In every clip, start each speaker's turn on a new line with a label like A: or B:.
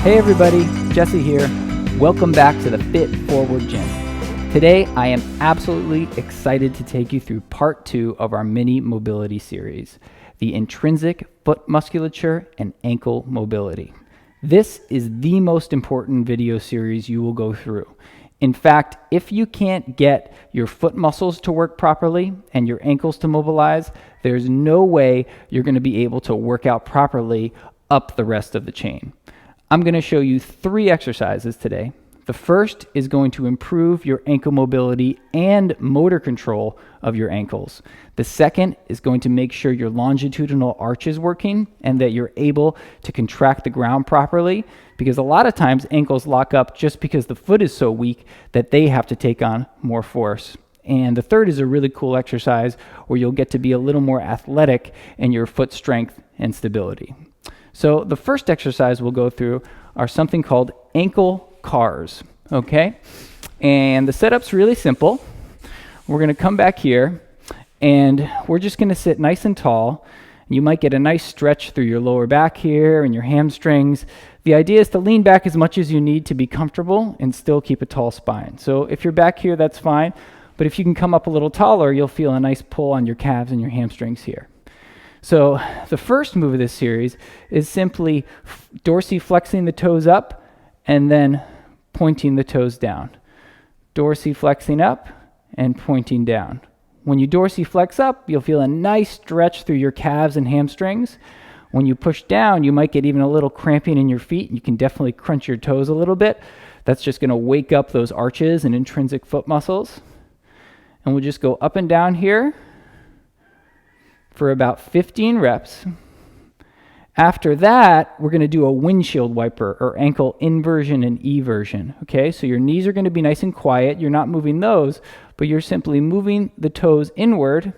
A: Hey everybody, Jesse here. Welcome back to the Fit Forward Gym. Today I am absolutely excited to take you through part 2 of our mini mobility series, the intrinsic foot musculature and ankle mobility. This is the most important video series you will go through. In fact, if you can't get your foot muscles to work properly and your ankles to mobilize, there's no way you're going to be able to work out properly up the rest of the chain. I'm going to show you 3 exercises today. The first is going to improve your ankle mobility and motor control of your ankles. The second is going to make sure your longitudinal arch is working and that you're able to contract the ground properly, because a lot of times ankles lock up just because the foot is so weak that they have to take on more force. And the third is a really cool exercise where you'll get to be a little more athletic in your foot strength and stability. So the first exercise we'll go through are something called ankle cars, okay? And the setup's really simple. We're going to come back here, and we're just going to sit nice and tall. You might get a nice stretch through your lower back here and your hamstrings. The idea is to lean back as much as you need to be comfortable and still keep a tall spine. So if you're back here, that's fine. But if you can come up a little taller, you'll feel a nice pull on your calves and your hamstrings here. So the first move of this series is simply dorsiflexing the toes up and then pointing the toes down. Dorsiflexing up and pointing down. When you dorsiflex up, you'll feel a nice stretch through your calves and hamstrings. When you push down, you might get even a little cramping in your feet. You can definitely crunch your toes a little bit. That's just going to wake up those arches and intrinsic foot muscles. And we'll just go up and down here for about 15 reps. After that, we're going to do a windshield wiper or ankle inversion and eversion. Okay, so your knees are going to be nice and quiet. You're not moving those, but you're simply moving the toes inward,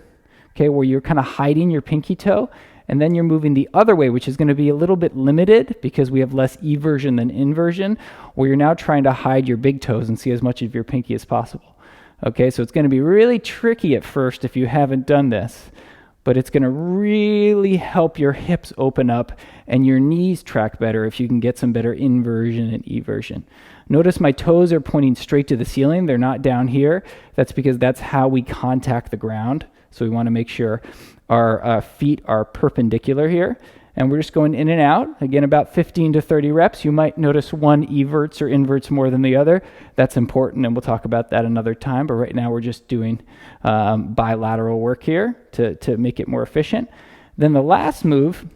A: okay, where you're kind of hiding your pinky toe, and then you're moving the other way, which is going to be a little bit limited because we have less eversion than inversion, where you're now trying to hide your big toes and see as much of your pinky as possible. Okay, so it's going to be really tricky at first if you haven't done this, but it's going to really help your hips open up and your knees track better if you can get some better inversion and eversion. Notice my toes are pointing straight to the ceiling. They're not down here. That's because that's how we contact the ground. So we want to make sure our feet are perpendicular here. And we're just going in and out. Again, about 15 to 30 reps. You might notice one everts or inverts more than the other. That's important, and we'll talk about that another time. But right now, we're just doing bilateral work here to make it more efficient. Then the last move,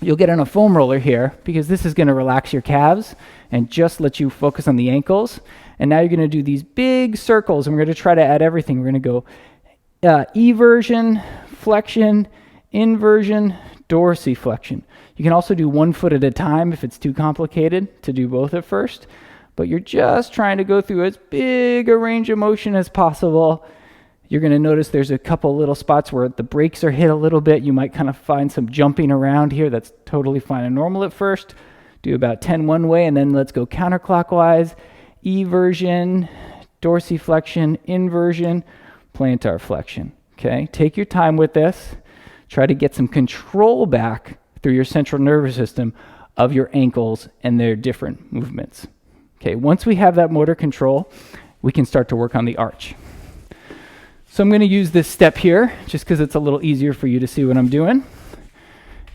A: you'll get on a foam roller here because this is going to relax your calves and just let you focus on the ankles. And now you're going to do these big circles, and we're going to try to add everything. We're going to go eversion, flexion, inversion, dorsiflexion. You can also do one foot at a time if it's too complicated to do both at first, but you're just trying to go through as big a range of motion as possible. You're going to notice there's a couple little spots where the brakes are hit a little bit. You might kind of find some jumping around here. That's totally fine and normal at first. Do about 10 one way, and then let's go counterclockwise. Eversion, dorsiflexion, inversion, plantar flexion. Okay, take your time with this. Try to get some control back through your central nervous system of your ankles and their different movements. Okay, once we have that motor control, we can start to work on the arch. So I'm going to use this step here just because it's a little easier for you to see what I'm doing.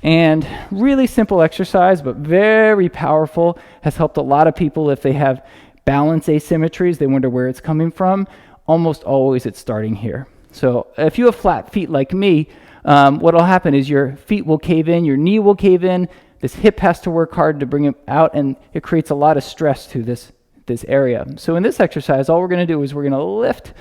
A: And really simple exercise, but very powerful. Has helped a lot of people if they have balance asymmetries. They wonder where it's coming from. Almost always it's starting here. So if you have flat feet like me, what will happen is your feet will cave in, your knee will cave in, this hip has to work hard to bring it out, and it creates a lot of stress to this area. So in this exercise, all we're going to do is we're going to lift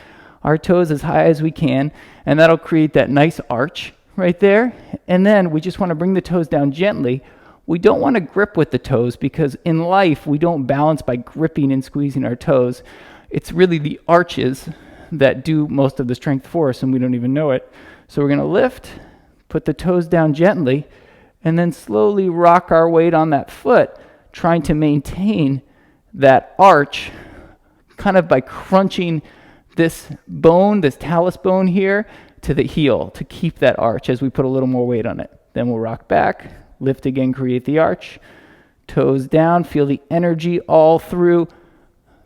A: our toes as high as we can, and that'll create that nice arch right there. And then we just want to bring the toes down gently. We don't want to grip with the toes because in life, we don't balance by gripping and squeezing our toes. It's really the arches that do most of the strength for us, and we don't even know it. So we're going to lift, put the toes down gently, and then slowly rock our weight on that foot, trying to maintain that arch kind of by crunching this bone, this talus bone here, to the heel to keep that arch as we put a little more weight on it. Then we'll rock back, lift again, create the arch, toes down, feel the energy all through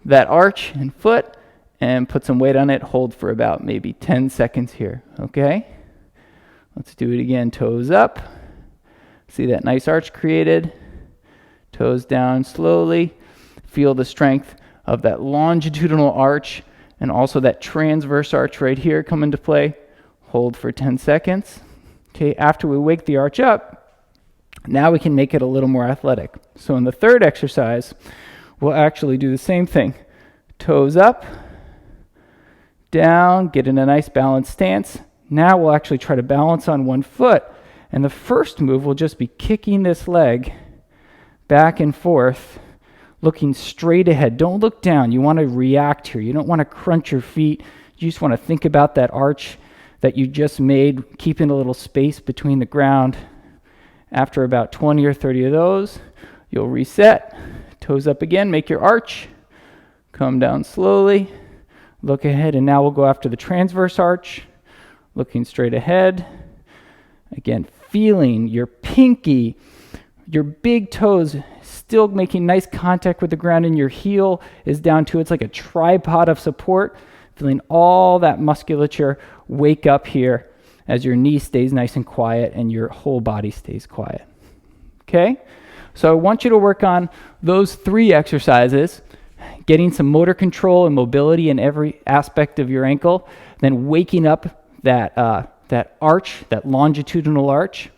A: that arch and foot, and put some weight on it. Hold for about maybe 10 seconds here, okay? Let's do it again. Toes up. See that nice arch created. Toes down slowly. Feel the strength of that longitudinal arch and also that transverse arch right here come into play. Hold for 10 seconds. Okay, after we wake the arch up, now we can make it a little more athletic. So in the third exercise, we'll actually do the same thing. Toes up, down, get in a nice balanced stance. Now we'll actually try to balance on one foot. And the first move will just be kicking this leg back and forth, looking straight ahead. Don't look down. You want to react here. You don't want to crunch your feet. You just want to think about that arch that you just made, keeping a little space between the ground. After about 20 or 30 of those, you'll reset. Toes up again, make your arch. Come down slowly. Look ahead, and now we'll go after the transverse arch. Looking straight ahead. Again, feeling your pinky, your big toes still making nice contact with the ground, and your heel is down too. It's like a tripod of support. Feeling all that musculature wake up here as your knee stays nice and quiet and your whole body stays quiet. Okay? So I want you to work on those 3 exercises, getting some motor control and mobility in every aspect of your ankle, then waking up that arch, that longitudinal arch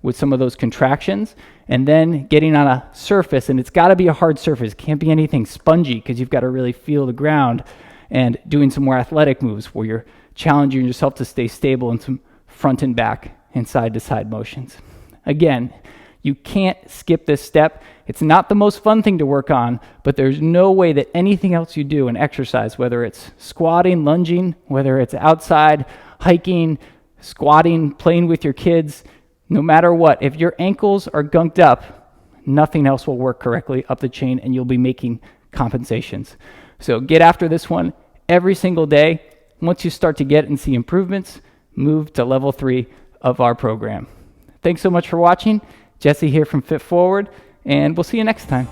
A: with some of those contractions, and then getting on a surface, and it's got to be a hard surface. It can't be anything spongy because you've got to really feel the ground, and doing some more athletic moves where you're challenging yourself to stay stable in some front and back and side to side motions. Again, you can't skip this step. It's not the most fun thing to work on, but there's no way that anything else you do in exercise, whether it's squatting, lunging, whether it's outside, hiking, squatting, playing with your kids, no matter what, if your ankles are gunked up, nothing else will work correctly up the chain, and you'll be making compensations. So get after this one every single day. Once you start to get and see improvements, move to level 3 of our program. Thanks so much for watching. Jesse here from Fit Forward, and we'll see you next time.